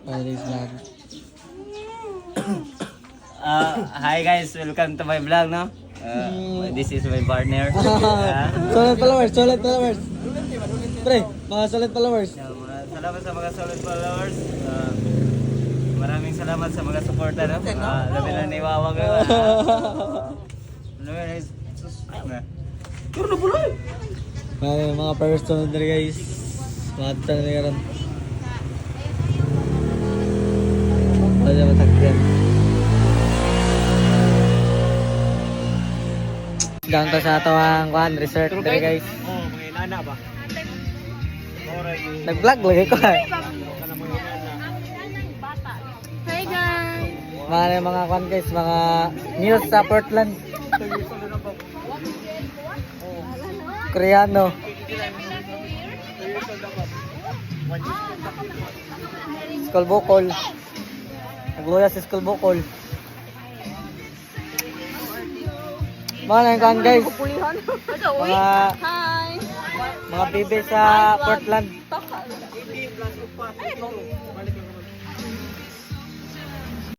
Paris vlog. Hi guys, welcome to my vlog, no? This is my partner. Solid followers, solid followers. Pre, mga solid followers. Salamat sa mga solid followers. Maraming salamat sa mga supporter, no? Labi lang ni Wawag. Mga person na guys. Mga tanong na karon. Wala matakyan. Down to sa atawang kuhan, resort dere guys. Oh, mga inana ba? Nag-vlog lagi ko. Hi guys! Mga kuhan guys, mga news sa Portland. Koreano. Skull Bokol. Nagluya si Skull Bokol. Mga kuhan guys. Mga Hi! bibi sa Portland.